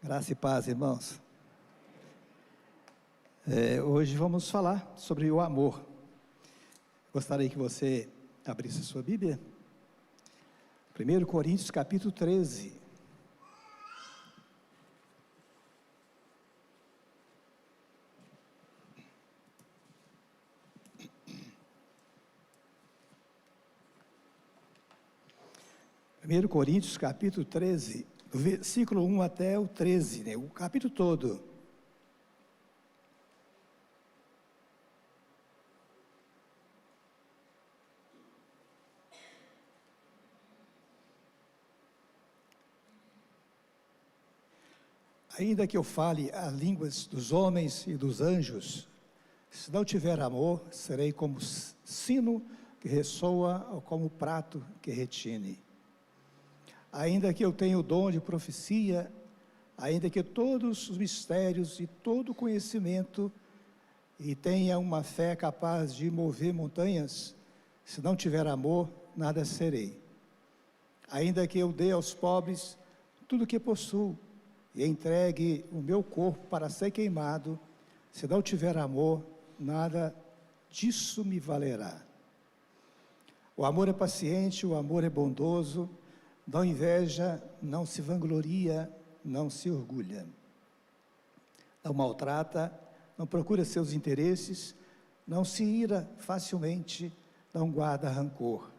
Graça e paz, irmãos. Hoje vamos falar sobre o amor. Gostaria que você abrisse a sua Bíblia. 1 Coríntios capítulo 13. Primeiro Coríntios capítulo 13, do versículo 1 até o 13, né? O capítulo todo. Ainda que eu fale as línguas dos homens e dos anjos, se não tiver amor, serei como sino que ressoa ou como prato que retine. Ainda que eu tenha o dom de profecia, ainda que todos os mistérios e todo o conhecimento, e tenha uma fé capaz de mover montanhas, se não tiver amor, nada serei. Ainda que eu dê aos pobres tudo o que possuo, e entregue o meu corpo para ser queimado, se não tiver amor, nada disso me valerá. O amor é paciente, o amor é bondoso, não inveja, não se vangloria, não se orgulha. Não maltrata, não procura seus interesses, não se ira facilmente, não guarda rancor.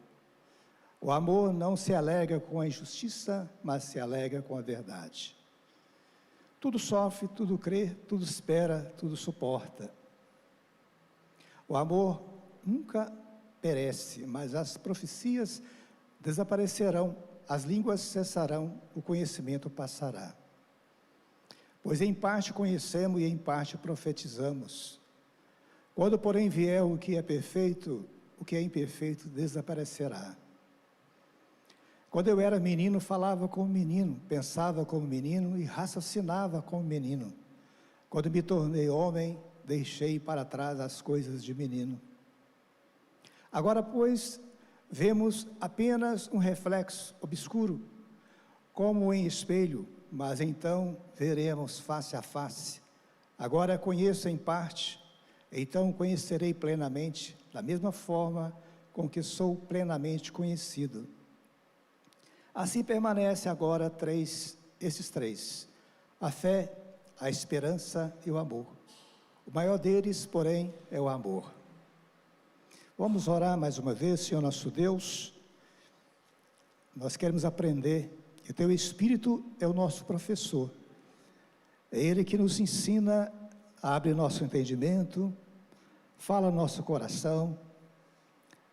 O amor não se alegra com a injustiça, mas se alegra com a verdade. Tudo sofre, tudo crê, tudo espera, tudo suporta. O amor nunca perece, mas as profecias desaparecerão, as línguas cessarão, o conhecimento passará. Pois em parte conhecemos e em parte profetizamos. Quando, porém, vier o que é perfeito, o que é imperfeito desaparecerá. Quando eu era menino, falava como menino, pensava como menino e raciocinava como menino. Quando me tornei homem, deixei para trás as coisas de menino. Agora, pois, vemos apenas um reflexo obscuro, como em espelho, mas então veremos face a face. Agora conheço em parte, então conhecerei plenamente, da mesma forma com que sou plenamente conhecido. Assim permanece agora esses três: a fé, a esperança e o amor. O maior deles, porém, é o amor. Vamos orar mais uma vez. Senhor nosso Deus, nós queremos aprender, e o Teu Espírito é o nosso professor. É Ele que nos ensina, abre nosso entendimento, fala nosso coração.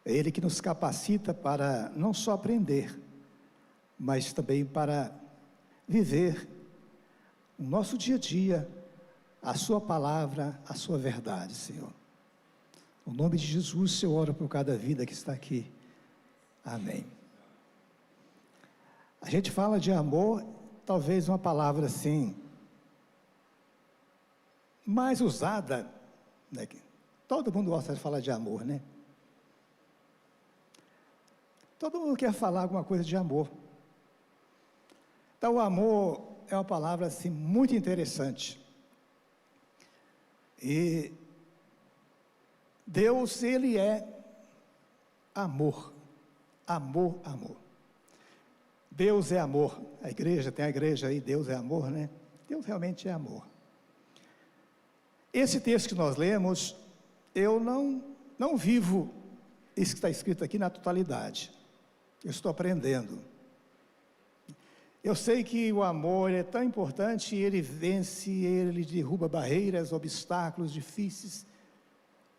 É Ele que nos capacita para não só aprender, mas também para viver o nosso dia a dia, a Sua palavra, a Sua verdade, Senhor. No nome de Jesus, eu oro por cada vida que está aqui. Amém. A gente fala de amor, talvez uma palavra assim, mais usada, né? Todo mundo gosta de falar de amor, né? Todo mundo quer falar alguma coisa de amor. Então, o amor é uma palavra assim muito interessante. E Deus, Ele é amor. Amor, amor. Deus é amor. A igreja, tem a igreja aí, Deus é amor, né? Deus realmente é amor. Esse texto que nós lemos, eu não vivo isso que está escrito aqui na totalidade. Eu estou aprendendo. Eu sei que o amor é tão importante, ele vence, ele derruba barreiras, obstáculos difíceis.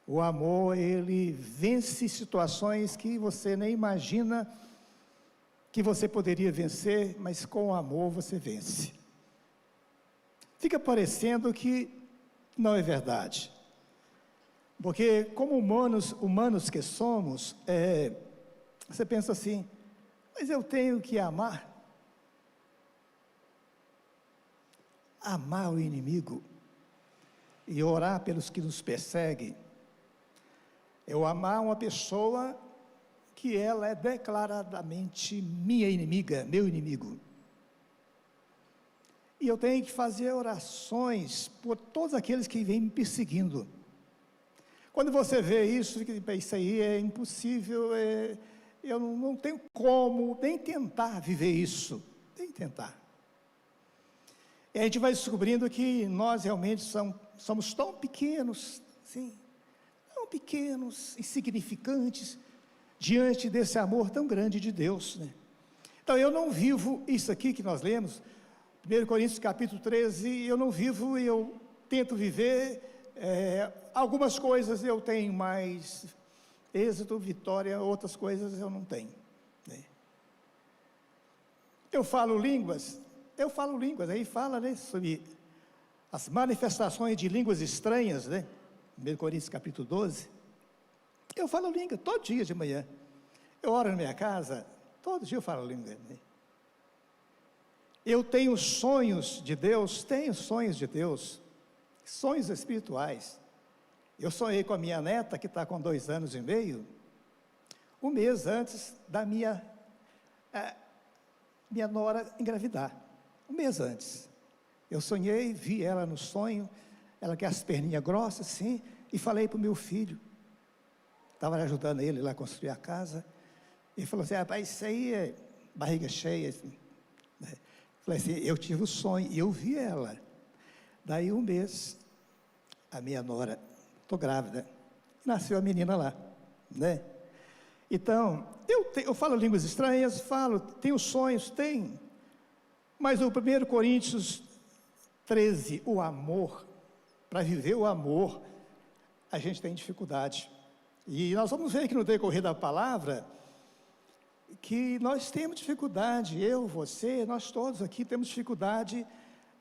O amor, ele vence situações que você nem imagina que você poderia vencer, mas com o amor você vence. Fica parecendo que não é verdade. Porque como humanos que somos, você pensa assim, mas eu tenho que amar. Amar o inimigo e orar pelos que nos perseguem. Eu amar uma pessoa que ela é declaradamente minha inimiga, meu inimigo. E eu tenho que fazer orações por todos aqueles que vêm me perseguindo. Quando você vê isso, isso aí é impossível, eu não tenho como nem tentar viver isso, nem tentar. E a gente vai descobrindo que nós realmente somos tão pequenos, sim, tão pequenos, insignificantes, diante desse amor tão grande de Deus, né? Então eu não vivo isso aqui que nós lemos, 1 Coríntios capítulo 13, eu não vivo, eu tento viver, algumas coisas eu tenho mais êxito, vitória, outras coisas eu não tenho, né? Eu falo línguas, aí fala, né, sobre as manifestações de línguas estranhas, né, 1 Coríntios capítulo 12, eu falo língua todo dia de manhã, eu oro na minha casa, todo dia eu falo língua, né? Eu tenho sonhos de Deus, sonhos espirituais. Eu sonhei com a minha neta, que está com 2 anos e meio, um mês antes da minha nora engravidar, um mês antes. Eu sonhei, vi ela no sonho, ela com as perninhas grossas assim, e falei para o meu filho, estava ajudando ele lá a construir a casa, e falou assim: rapaz, isso aí é barriga cheia, assim, né? Falei assim, eu tive o sonho, e eu vi ela. Daí um mês, a minha nora, estou grávida, nasceu a menina lá, né? Então, eu falo línguas estranhas, tenho sonhos, mas o 1 Coríntios 13, o amor, para viver o amor, a gente tem dificuldade. E nós vamos ver aqui no decorrer da palavra, que nós temos dificuldade, eu, você, nós todos aqui temos dificuldade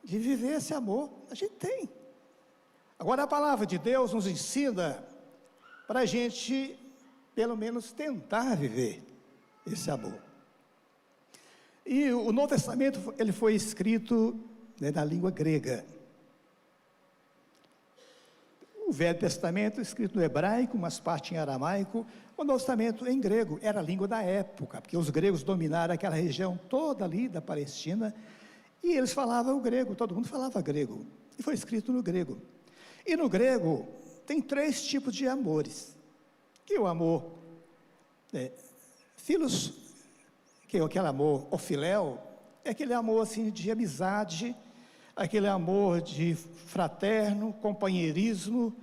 de viver esse amor, a gente tem. Agora a palavra de Deus nos ensina para a gente, pelo menos, tentar viver esse amor. E o Novo Testamento, ele foi escrito, né, na língua grega. O Velho Testamento escrito no hebraico, umas partes em aramaico, o Novo Testamento em grego, era a língua da época, porque os gregos dominaram aquela região toda ali da Palestina, e eles falavam o grego, todo mundo falava grego, e foi escrito no grego. E no grego, tem 3 tipos de amores, que o amor, filos, que é aquele amor, o filéu, é aquele amor assim de amizade, aquele amor de fraterno, companheirismo,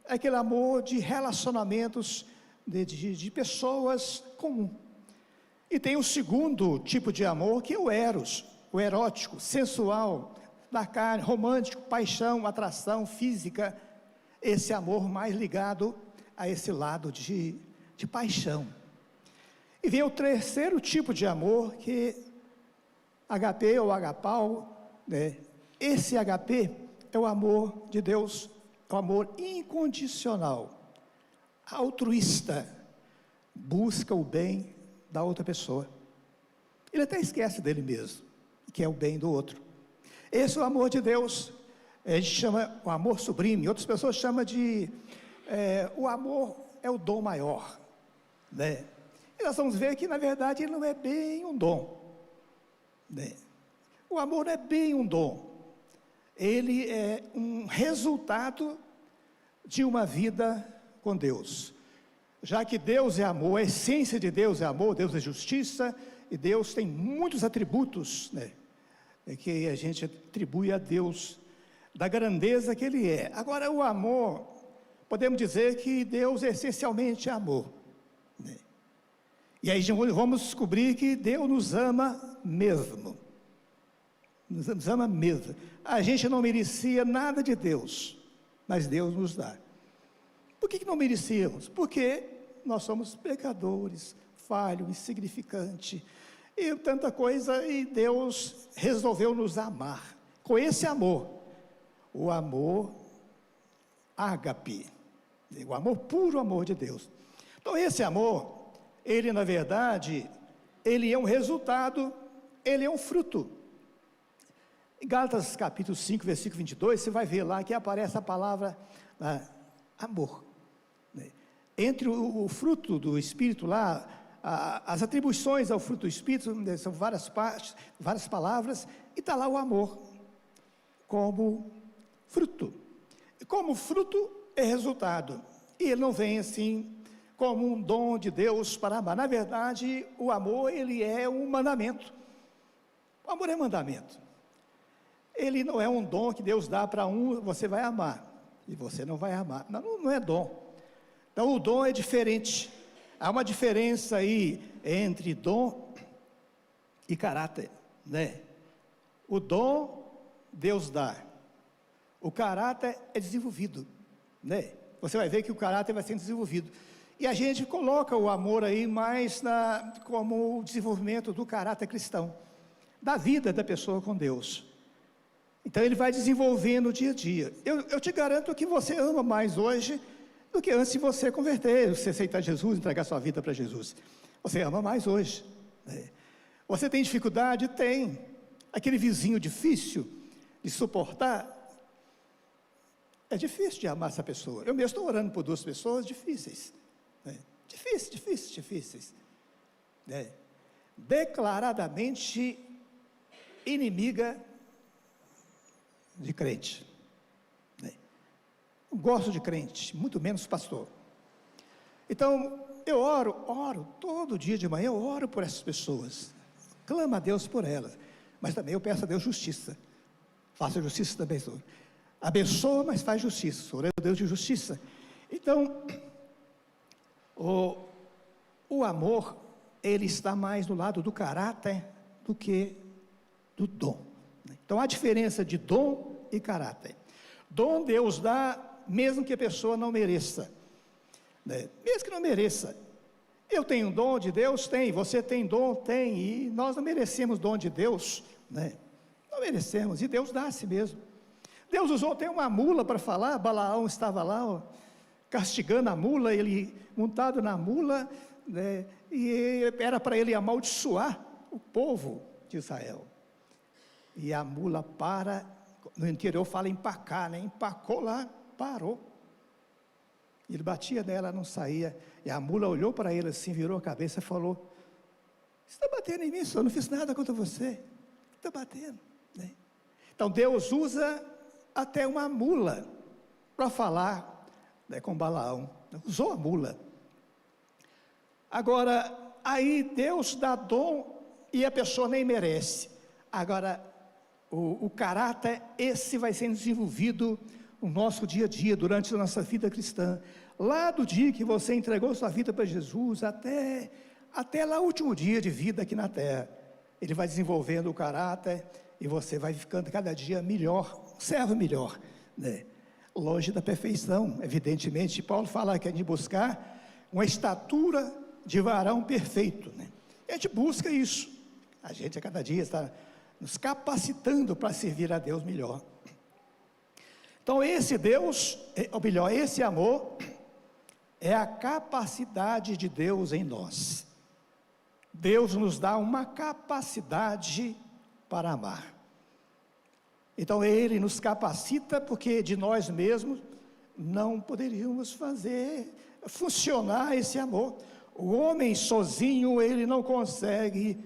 aquele amor de relacionamentos de pessoas comum. E tem o segundo tipo de amor, que é o eros, o erótico, sensual, da carne, romântico, paixão, atração física, esse amor mais ligado a esse lado de paixão. E vem o terceiro tipo de amor, que HP ou agapau, né? Esse HP é o amor de Deus, é o amor incondicional, altruísta, busca o bem da outra pessoa. Ele até esquece dele mesmo, que é o bem do outro. Esse é o amor de Deus, a gente chama o amor sublime, outras pessoas chamam de, o amor é o dom maior, né? E nós vamos ver que, na verdade, ele não é bem um dom, né? O amor não é bem um dom, ele é um resultado de uma vida com Deus. Já que Deus é amor, a essência de Deus é amor, Deus é justiça, e Deus tem muitos atributos, né, que a gente atribui a Deus, da grandeza que Ele é. Agora, o amor, podemos dizer que Deus é essencialmente amor, né? E aí vamos descobrir que Deus nos ama mesmo, nos ama mesmo. A gente não merecia nada de Deus, mas Deus nos dá. Por que não merecíamos? Porque nós somos pecadores, falhos, insignificantes, e tanta coisa, e Deus resolveu nos amar, com esse amor, o amor ágape, o amor puro, amor de Deus. Então esse amor, ele na verdade, ele é um resultado, ele é um fruto. Em Gálatas capítulo 5, versículo 22, você vai ver lá que aparece a palavra amor, né? Entre o fruto do Espírito lá, as atribuições ao fruto do Espírito, são várias partes, várias palavras, e está lá o amor. como fruto. E como fruto é resultado. E ele não vem assim como um dom de Deus para amar. Na verdade, o amor, ele é um mandamento. O amor é mandamento. Ele não é um dom que Deus dá para um, você vai amar, e você não vai amar. Não é dom. Então, o dom é diferente. Há uma diferença aí entre dom e caráter, né? O dom, Deus dá. O caráter é desenvolvido, né? Você vai ver que o caráter vai sendo desenvolvido. E a gente coloca o amor aí mais como o desenvolvimento do caráter cristão, da vida da pessoa com Deus. Então ele vai desenvolvendo dia a dia. Eu te garanto que você ama mais hoje do que antes de você converter, você aceitar Jesus, entregar sua vida para Jesus. Você ama mais hoje, né? Você tem dificuldade? Tem. Aquele vizinho difícil de suportar, é difícil de amar essa pessoa. Eu mesmo estou orando por duas pessoas difíceis, né? Difíceis, né? Declaradamente inimiga de crente, né? Não gosto de crente, muito menos pastor. Então, eu oro todo dia de manhã, eu oro por essas pessoas, clamo a Deus por elas, mas também eu peço a Deus justiça. Faça justiça também, Senhor. Abençoa, mas faz justiça. O Senhor é o Deus de justiça. Então, o amor, ele está mais do lado do caráter do que do dom. Então, há diferença de dom e caráter. Dom Deus dá, mesmo que a pessoa não mereça, né? Mesmo que não mereça. Eu tenho dom de Deus? Tem. Você tem dom? Tem. E nós não merecemos dom de Deus, né? Não merecemos, e Deus dá a si mesmo. Deus usou até uma mula para falar. Balaão estava lá, ó, castigando a mula, ele montado na mula, né, e era para ele amaldiçoar o povo de Israel. E a mula no interior fala empacar, né? Empacou lá, parou. Ele batia nela, não saía. E a mula olhou para ele assim, virou a cabeça e falou: você está batendo em mim, senhor? Eu não fiz nada contra você. Está batendo, né? Então Deus usa até uma mula para falar, né, com Balaão. Usou a mula. Agora, aí Deus dá dom e a pessoa nem merece. Agora, o caráter, esse vai sendo desenvolvido no nosso dia a dia, durante a nossa vida cristã. Lá do dia que você entregou sua vida para Jesus, até lá o último dia de vida aqui na terra, ele vai desenvolvendo o caráter, e você vai ficando cada dia melhor, servo melhor, né? Longe da perfeição, evidentemente. Paulo fala que é de buscar uma estatura de varão perfeito, né? A gente busca isso, a gente a cada dia está nos capacitando para servir a Deus melhor. Então esse Deus, ou melhor, esse amor, é a capacidade de Deus em nós. Deus nos dá uma capacidade para amar. Então Ele nos capacita, porque de nós mesmos não poderíamos fazer funcionar esse amor. O homem sozinho, ele não consegue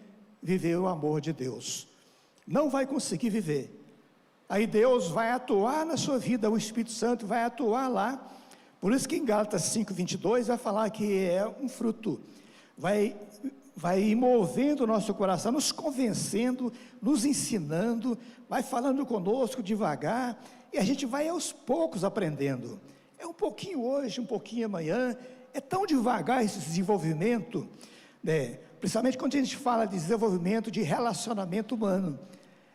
viver o amor de Deus, não vai conseguir viver. Aí Deus vai atuar na sua vida, o Espírito Santo vai atuar lá. Por isso que em Gálatas 5:22 vai falar que é um fruto, vai movendo o nosso coração, nos convencendo, nos ensinando, vai falando conosco devagar, e a gente vai aos poucos aprendendo. É um pouquinho hoje, um pouquinho amanhã, é tão devagar esse desenvolvimento, né? Principalmente quando a gente fala de desenvolvimento de relacionamento humano,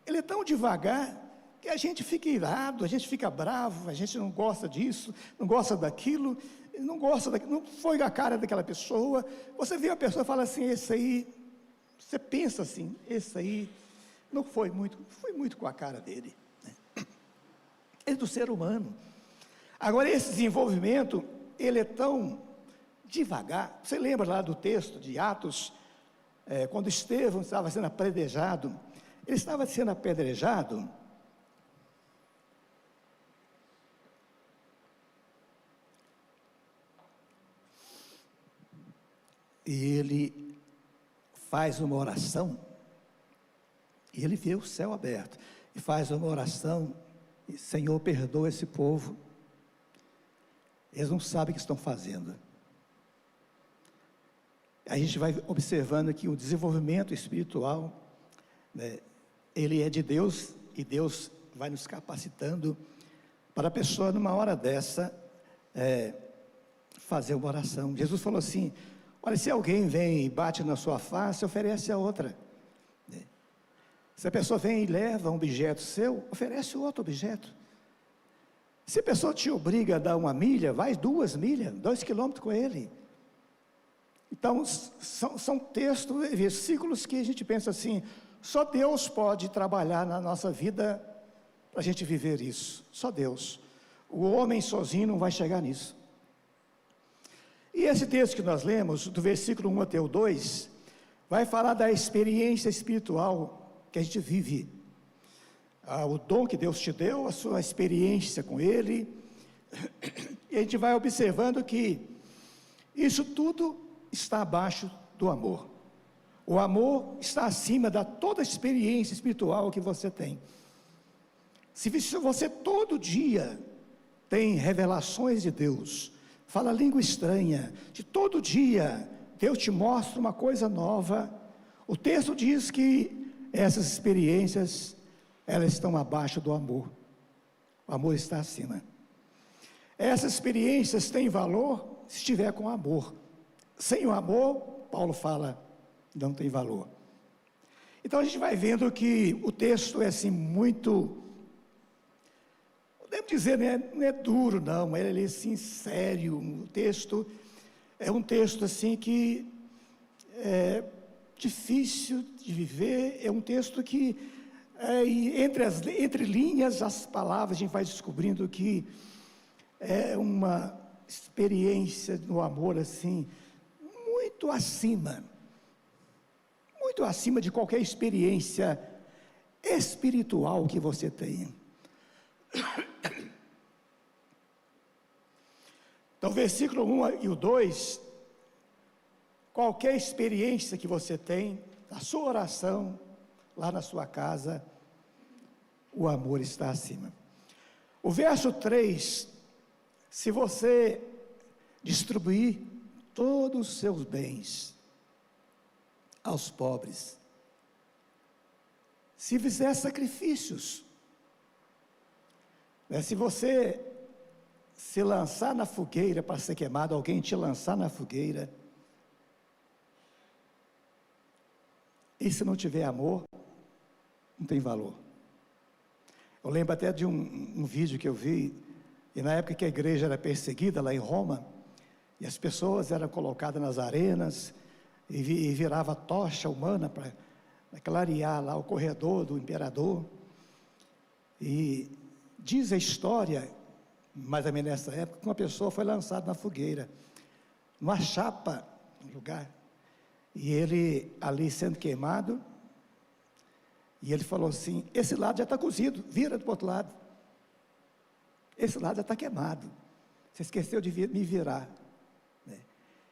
ele é tão devagar que a gente fica irado, a gente fica bravo, a gente não gosta disso, não gosta daquilo, não foi a cara daquela pessoa. Você vê a pessoa e fala assim: esse aí, você pensa assim, esse aí não foi muito com a cara dele, né? É do ser humano. Agora esse desenvolvimento, ele é tão devagar. Você lembra lá do texto de Atos, quando Estevão estava sendo apedrejado? Ele estava sendo apedrejado, e ele faz uma oração, e ele vê o céu aberto, e faz uma oração E, Senhor, perdoa esse povo, eles não sabem o que estão fazendo. A gente vai observando que o desenvolvimento espiritual, né, ele é de Deus, e Deus vai nos capacitando para a pessoa, numa hora dessa, fazer uma oração. Jesus falou assim: olha, se alguém vem e bate na sua face, oferece a outra. Se a pessoa vem e leva um objeto seu, oferece outro objeto. Se a pessoa te obriga a dar 1 milha, vai 2 milhas, 2 quilômetros com ele. Então, são textos, versículos que a gente pensa assim, só Deus pode trabalhar na nossa vida para a gente viver isso, só Deus. O homem sozinho não vai chegar nisso. E esse texto que nós lemos, do versículo 1 até o 2, vai falar da experiência espiritual que a gente vive. O dom que Deus te deu, a sua experiência com Ele, e a gente vai observando que isso tudo está abaixo do amor. O amor está acima da toda experiência espiritual que você tem. Se você todo dia tem revelações de Deus, fala língua estranha, de todo dia Deus te mostra uma coisa nova, o texto diz que essas experiências, elas estão abaixo do amor. O amor está acima. Essas experiências têm valor se estiver com amor. Sem o amor, Paulo fala, não tem valor. Então a gente vai vendo que o texto é assim muito, podemos dizer, não é duro não, ele é assim sério. O texto é um texto assim que é difícil de viver, é um texto que entre linhas, as palavras, a gente vai descobrindo que é uma experiência no amor assim, muito acima de qualquer experiência espiritual que você tenha. Então, versículo 1 e o 2, qualquer experiência que você tem, a sua oração, lá na sua casa, o amor está acima. O verso 3, se você distribuir todos os seus bens aos pobres, se fizer sacrifícios, se você se lançar na fogueira para ser queimado, alguém te lançar na fogueira, e se não tiver amor, não tem valor. Eu lembro até de um vídeo que eu vi, e na época que a igreja era perseguida lá em Roma, e as pessoas eram colocadas nas arenas, e virava tocha humana para clarear lá o corredor do imperador. E diz a história, mais ou menos nessa época, que uma pessoa foi lançada na fogueira, numa chapa, no lugar, e ele ali sendo queimado, e ele falou assim: esse lado já está cozido, vira do outro lado, esse lado já está queimado, você esqueceu de me virar, né?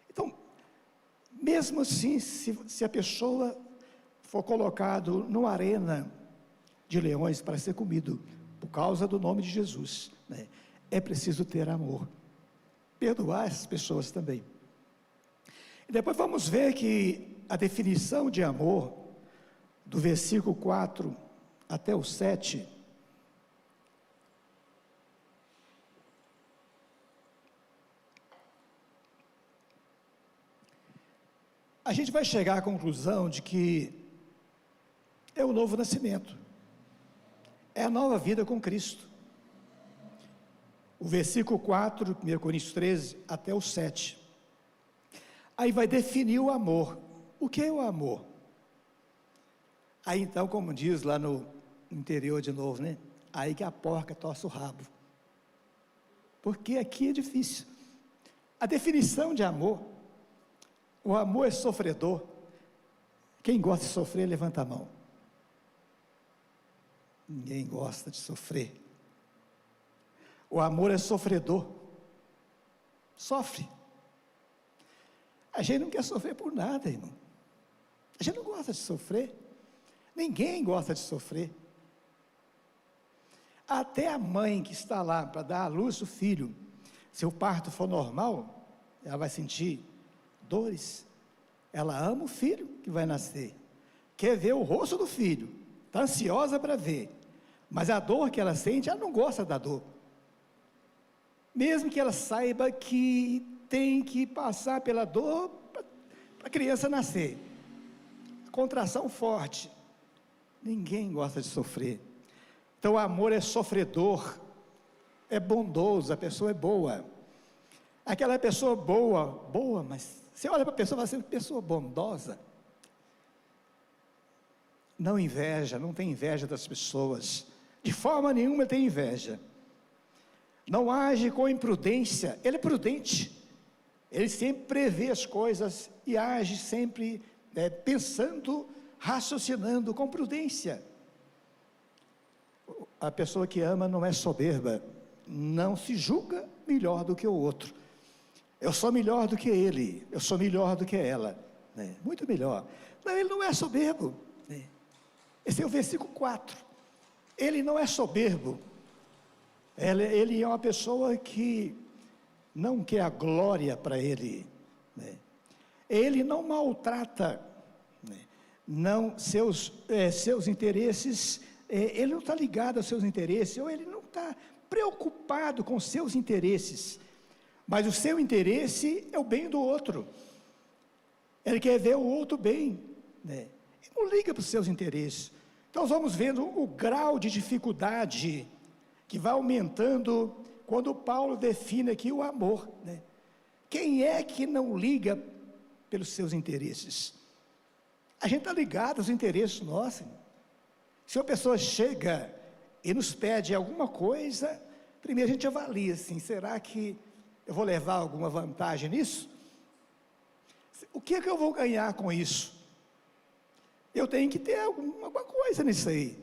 Então, mesmo assim, se a pessoa for colocado numa arena de leões para ser comido, por causa do nome de Jesus, né, é preciso ter amor, perdoar essas pessoas também. E depois vamos ver que a definição de amor, do versículo 4 até o 7, a gente vai chegar à conclusão de que é o novo nascimento, é a nova vida com Cristo. O versículo 4, 1 Coríntios 13, até o 7, aí vai definir o amor. O que é o amor? Aí então, como diz lá no interior de novo, né? Aí que a porca torce o rabo, porque aqui é difícil. A definição de amor: o amor é sofredor. Quem gosta de sofrer, levanta a mão. Ninguém gosta de sofrer. O amor é sofredor, sofre. A gente não quer sofrer por nada, irmão. A gente não gosta de sofrer. Ninguém gosta de sofrer. Até a mãe que está lá para dar à luz o filho, se o parto for normal, ela vai sentir dores. Ela ama o filho que vai nascer, quer ver o rosto do filho, está ansiosa para ver, mas a dor que ela sente, ela não gosta da dor. Mesmo que ela saiba que tem que passar pela dor para a criança nascer. Contração forte. Ninguém gosta de sofrer. Então o amor é sofredor, é bondoso, a pessoa é boa. Aquela pessoa boa, mas você olha para a pessoa e fala assim, pessoa bondosa. Não inveja, não tem inveja das pessoas. De forma nenhuma tem inveja. Não age com imprudência, ele é prudente. Ele sempre prevê as coisas e age sempre pensando, raciocinando com prudência. A pessoa que ama não é soberba, não se julga melhor do que o outro. Eu sou melhor do que ele, eu sou melhor do que ela, né? Muito melhor. Não, ele não é soberbo, né? Esse é o versículo 4. Ele não é soberbo, ele é uma pessoa que não quer a glória para ele, né? Ele não maltrata, né? Não, seus interesses, ele não está ligado aos seus interesses, ou ele não está preocupado com os seus interesses, mas o seu interesse é o bem do outro. Ele quer ver o outro bem, né? Ele não liga para os seus interesses. Então nós vamos vendo o grau de dificuldade que vai aumentando quando Paulo define aqui o amor, né? Quem é que não liga pelos seus interesses? A gente está ligado aos interesses nossos. Se uma pessoa chega e nos pede alguma coisa, primeiro a gente avalia assim, será que eu vou levar alguma vantagem nisso? O que é que eu vou ganhar com isso? Eu tenho que ter alguma coisa nisso aí.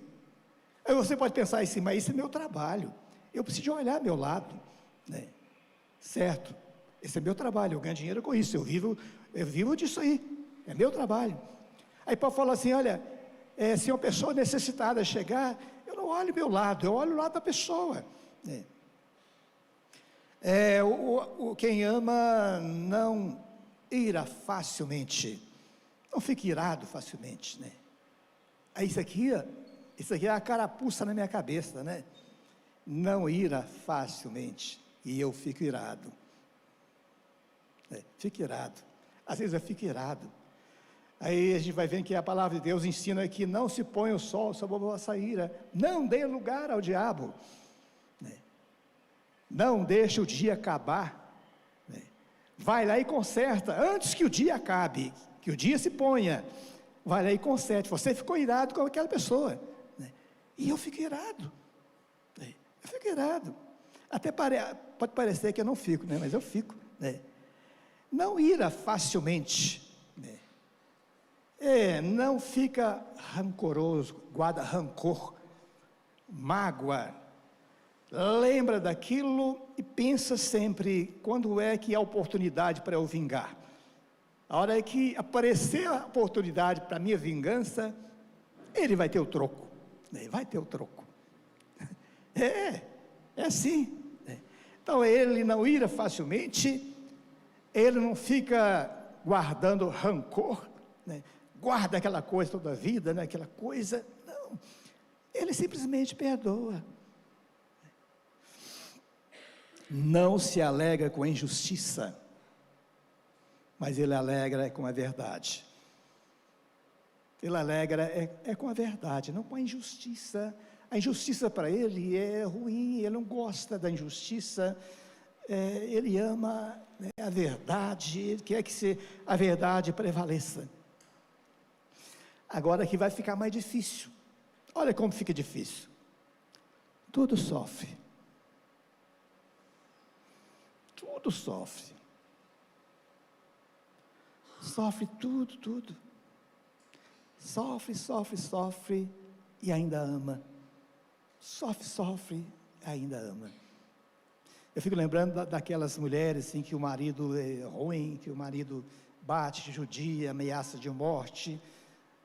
Aí você pode pensar assim, mas isso é meu trabalho, eu preciso olhar meu lado, né? Certo, esse é meu trabalho, eu ganho dinheiro com isso, eu vivo disso aí, é meu trabalho. Aí Paulo fala assim, olha, se uma pessoa necessitada chegar, eu não olho meu lado, eu olho o lado da pessoa, né? Quem ama não ira facilmente, não fica irado facilmente, né? Aí isso aqui é a carapuça na minha cabeça, né? Não ira facilmente, e eu fico irado, fico irado, às vezes eu fico irado. Aí a gente vai ver que a palavra de Deus ensina que não se põe o sol sobre a vossa ira, não dê lugar ao diabo, né? Não deixe o dia acabar, né? Vai lá e conserta, antes que o dia acabe, que o dia se ponha, vai lá e conserte. Você ficou irado com aquela pessoa, né? E eu fico irado, né? Eu fico irado, até pode parecer que eu não fico, né? Mas eu fico, né? Não ira facilmente, né? Não fica rancoroso, guarda rancor, mágoa, lembra daquilo e pensa sempre, quando é que há oportunidade para eu vingar? A hora que aparecer a oportunidade para a minha vingança, ele vai ter o troco, né? Vai ter o troco, é assim, né? Então ele não ira facilmente, ele não fica guardando rancor, né? Guarda aquela coisa toda a vida, né? Aquela coisa, não, ele simplesmente perdoa. Não se alegra com a injustiça, mas ele alegra com a verdade. Ele alegra com a verdade, não com a injustiça. A injustiça para ele é ruim, ele não gosta da injustiça, ele ama, né, a verdade, ele quer que a verdade prevaleça. Agora que vai ficar mais difícil, olha como fica difícil, tudo sofre, sofre tudo, sofre e ainda ama, sofre e ainda ama. Eu fico lembrando daquelas mulheres assim, que o marido é ruim, que o marido bate, judia, ameaça de morte,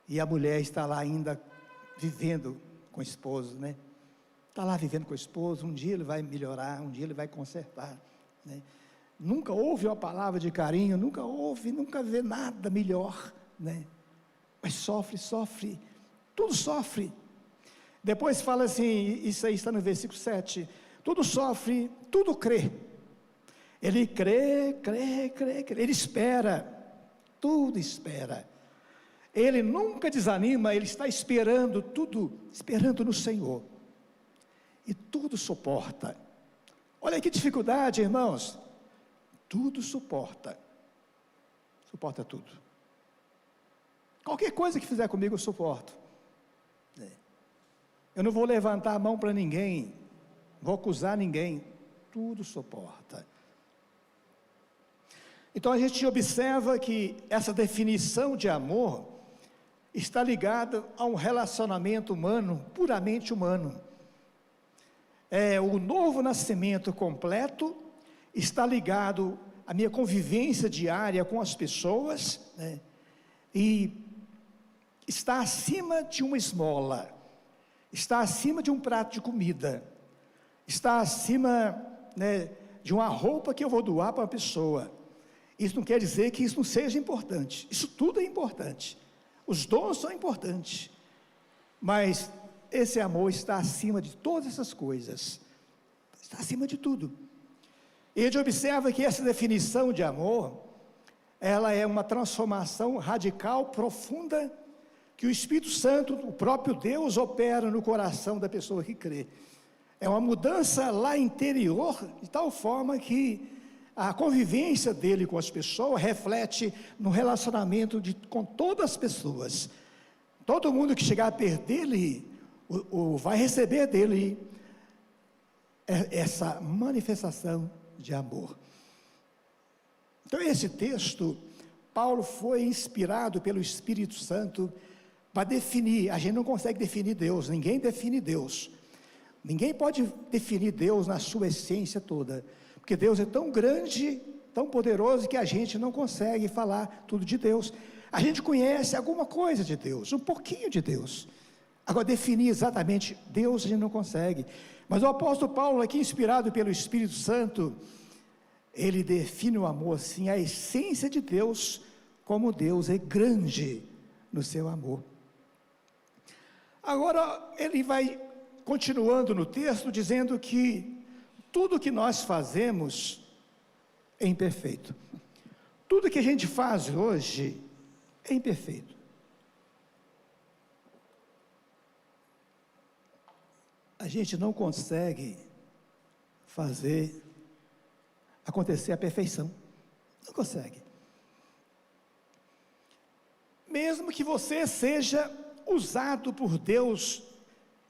e a mulher está lá ainda vivendo com o esposo, né? está lá vivendo com a esposa, um dia ele vai melhorar, um dia ele vai consertar, né? Nunca ouve uma palavra de carinho, nunca vê nada melhor, né? Mas sofre, tudo sofre. Depois fala assim, isso aí está no versículo 7, tudo sofre, tudo crê. Ele crê, ele espera, tudo espera. Ele nunca desanima, ele está esperando tudo, esperando no Senhor. E tudo suporta. Olha que dificuldade, irmãos. Tudo suporta tudo. Qualquer coisa que fizer comigo eu suporto. Eu não vou levantar a mão para ninguém, vou acusar ninguém, tudo suporta. Então a gente observa que essa definição de amor está ligada a um relacionamento humano, puramente humano. O novo nascimento completo está ligado à minha convivência diária com as pessoas, né? E está acima de uma esmola, está acima de um prato de comida, está acima, né, de uma roupa que eu vou doar para uma pessoa. Isso não quer dizer que isso não seja importante, isso tudo é importante, os dons são importantes, mas esse amor está acima de todas essas coisas, está acima de tudo. E a gente observa que essa definição de amor, ela é uma transformação radical, profunda, que o Espírito Santo, o próprio Deus, opera no coração da pessoa que crê. É uma mudança lá interior, de tal forma que a convivência dele com as pessoas reflete no relacionamento com todas as pessoas. Todo mundo que chegar perto dele, vai receber dele essa manifestação de amor. Então esse texto, Paulo foi inspirado pelo Espírito Santo para definir. A gente não consegue definir Deus, ninguém define Deus, ninguém pode definir Deus na sua essência toda, porque Deus é tão grande, tão poderoso, que a gente não consegue falar tudo de Deus. A gente conhece alguma coisa de Deus, um pouquinho de Deus. Agora definir exatamente Deus a gente não consegue. Mas o apóstolo Paulo aqui, inspirado pelo Espírito Santo, ele define o amor assim, a essência de Deus, como Deus é grande no seu amor. Agora ele vai continuando no texto, dizendo que tudo que nós fazemos é imperfeito. Tudo que a gente faz hoje é imperfeito. A gente não consegue fazer acontecer a perfeição, não consegue. Mesmo que você seja usado por Deus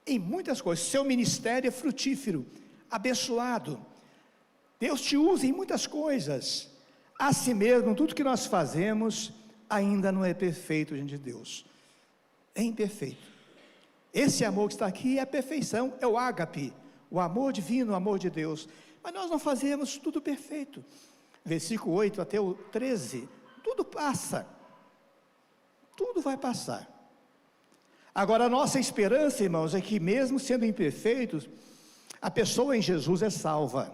em muitas coisas, seu ministério é frutífero, abençoado, Deus te usa em muitas coisas, assim mesmo, tudo que nós fazemos ainda não é perfeito diante de Deus, é imperfeito. Esse amor que está aqui é a perfeição, é o ágape, o amor divino, o amor de Deus. Mas nós não fazemos tudo perfeito. Versículo 8 até o 13, tudo passa, tudo vai passar. Agora a nossa esperança, irmãos, é que mesmo sendo imperfeitos, a pessoa em Jesus é salva.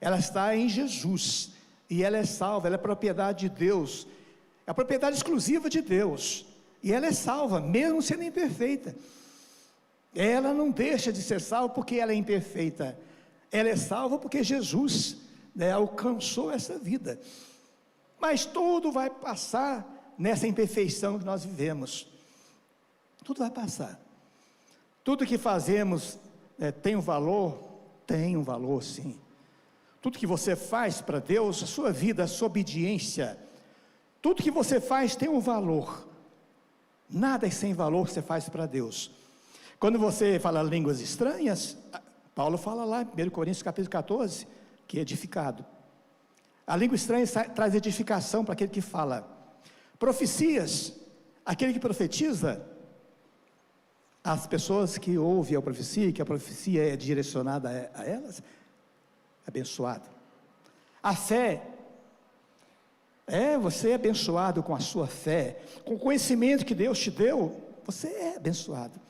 Ela está em Jesus, e ela é salva, ela é propriedade de Deus, é a propriedade exclusiva de Deus, e ela é salva, mesmo sendo imperfeita. Ela não deixa de ser salva porque ela é imperfeita, ela é salva porque Jesus, né, alcançou essa vida. Mas tudo vai passar nessa imperfeição que nós vivemos, tudo vai passar. Tudo que fazemos tem um valor sim. Tudo que você faz para Deus, a sua vida, a sua obediência, tudo que você faz tem um valor. Nada é sem valor que você faz para Deus. Quando você fala línguas estranhas, Paulo fala lá em 1 Coríntios capítulo 14, que é edificado. A língua estranha traz edificação para aquele que fala. Profecias, aquele que profetiza, as pessoas que ouvem a profecia, que a profecia é direcionada a elas, abençoado. A fé, você é abençoado com a sua fé, com o conhecimento que Deus te deu, você é abençoado.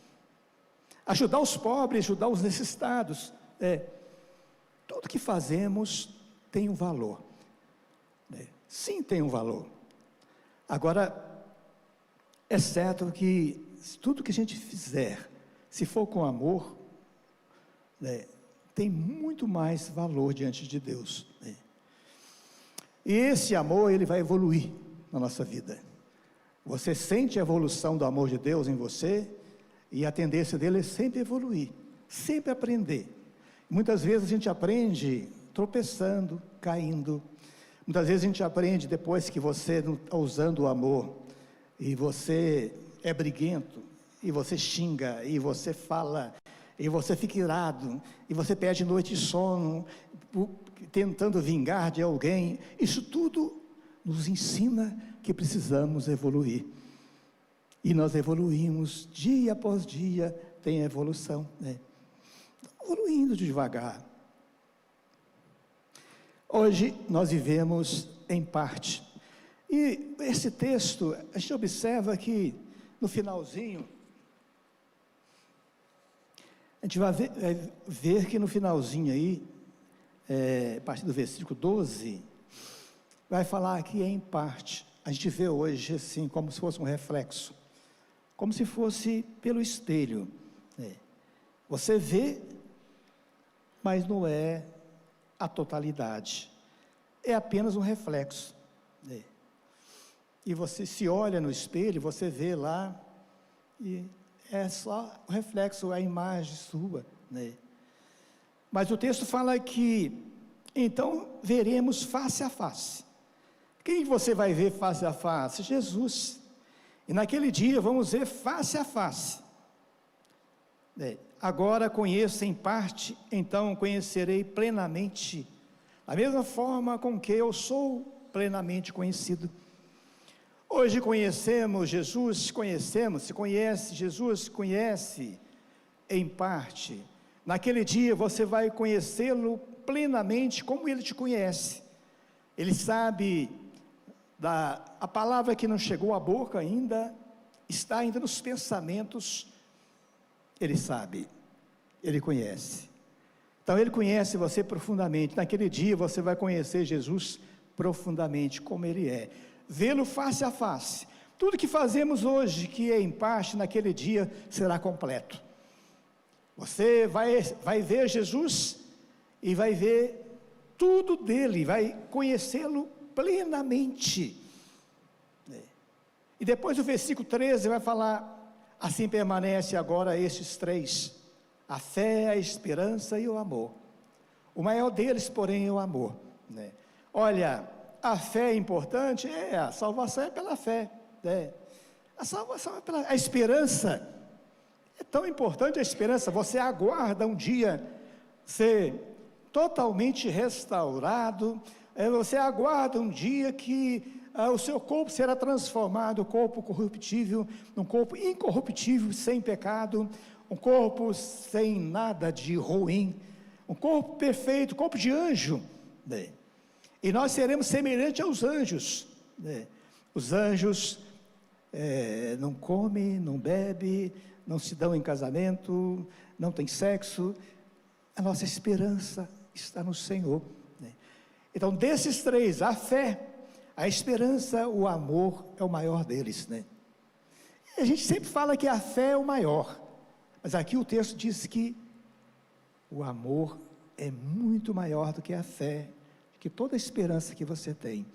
ajudar os pobres, ajudar os necessitados. Tudo que fazemos tem um valor. Sim, tem um valor. Agora, é certo que tudo que a gente fizer, se for com amor, tem muito mais valor diante de Deus. E esse amor, ele vai evoluir na nossa vida. Você sente a evolução do amor de Deus em você, e a tendência dele é sempre evoluir, sempre aprender. Muitas vezes a gente aprende tropeçando, caindo. Muitas vezes a gente aprende depois que você não está usando o amor, e você é briguento, e você xinga, e você fala, e você fica irado, e você perde noite de sono, tentando vingar de alguém. Isso tudo nos ensina que precisamos evoluir. E nós evoluímos dia após dia, tem evolução, evoluindo devagar. Hoje nós vivemos em parte. E esse texto, a gente observa que no finalzinho, a gente vai ver que no finalzinho aí, a partir do versículo 12, vai falar que em parte. A gente vê hoje assim, como se fosse um reflexo, como se fosse pelo espelho. Você vê, mas não é a totalidade, é apenas um reflexo. E você se olha no espelho, você vê lá, e é só o reflexo, a imagem sua. Mas o texto fala que, então, veremos face a face. Quem você vai ver face a face? Jesus. E naquele dia vamos ver face a face. Agora conheço em parte, então conhecerei plenamente, da mesma forma com que eu sou plenamente conhecido. Hoje conhecemos Jesus, se conhece, Jesus conhece em parte. Naquele dia você vai conhecê-lo plenamente como Ele te conhece. Ele sabe, a palavra que não chegou à boca ainda, está ainda nos pensamentos. Ele sabe, Ele conhece. Então Ele conhece você profundamente. Naquele dia você vai conhecer Jesus profundamente como Ele é, vê-lo face a face. Tudo que fazemos hoje, que é em parte, naquele dia será completo. Você vai ver Jesus e vai ver tudo dele, vai conhecê-lo plenamente. E depois o versículo 13 vai falar: assim permanece agora estes três: a fé, a esperança e o amor. O maior deles, porém, é o amor. Olha, a fé é importante, a salvação é pela fé, a salvação é pela... A esperança é tão importante, a esperança. Você aguarda um dia ser totalmente restaurado, você aguarda um dia que o seu corpo será transformado, o corpo corruptível, num corpo incorruptível, sem pecado, um corpo sem nada de ruim, um corpo perfeito, corpo de anjo, e nós seremos semelhantes aos anjos. Os anjos não comem, não bebem, não se dão em casamento, não tem sexo. A nossa esperança está no Senhor. Então, desses três, a fé, a esperança, o amor é o maior deles. E a gente sempre fala que a fé é o maior, mas aqui o texto diz que o amor é muito maior do que a fé, que toda a esperança que você tem.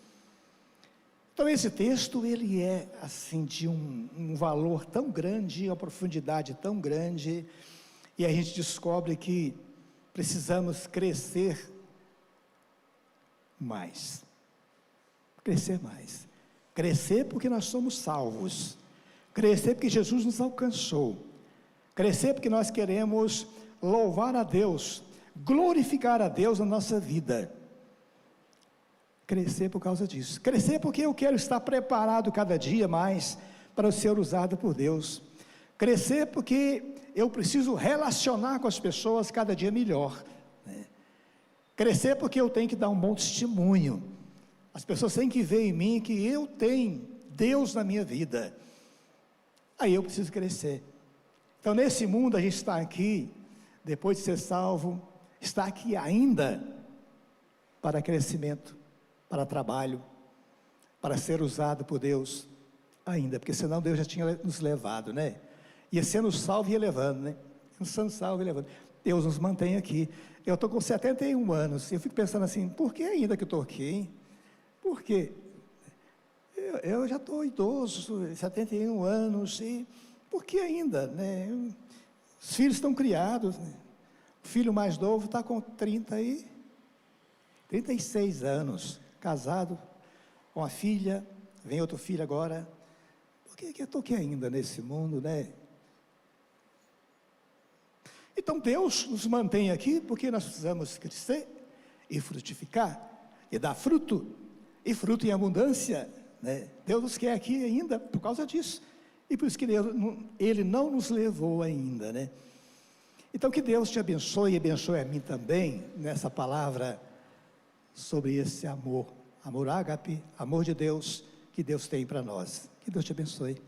Então esse texto, ele é assim de um valor tão grande, uma profundidade tão grande, e a gente descobre que precisamos crescer mais. Crescer porque nós somos salvos, crescer porque Jesus nos alcançou, crescer porque nós queremos louvar a Deus, glorificar a Deus na nossa vida. Crescer por causa disso, crescer porque eu quero estar preparado cada dia mais para ser usado por Deus, crescer porque eu preciso relacionar com as pessoas cada dia melhor, crescer porque eu tenho que dar um bom testemunho, as pessoas têm que ver em mim que eu tenho Deus na minha vida, aí eu preciso crescer. Então, nesse mundo, a gente está aqui, depois de ser salvo, está aqui ainda para crescimento, para trabalho, para ser usado por Deus ainda, porque senão Deus já tinha nos levado, né? Ia sendo salvo e ia levando, né? Sendo salvo e levando. Deus nos mantém aqui. Eu estou com 71 anos, e eu fico pensando assim, por que ainda que eu estou aqui, hein? Por quê? Eu já estou idoso, 71 anos, e por que ainda, né? Os filhos estão criados, né? O filho mais novo está com 36 anos, casado, com a filha, vem outro filho agora. Por que eu estou aqui ainda nesse mundo, né? Então Deus nos mantém aqui porque nós precisamos crescer e frutificar, e dar fruto, e fruto em abundância, né? Deus nos quer aqui ainda por causa disso, e por isso que Ele não nos levou ainda, né? Então que Deus te abençoe e abençoe a mim também, nessa palavra, sobre esse amor ágape, amor de Deus, que Deus tem para nós. Que Deus te abençoe.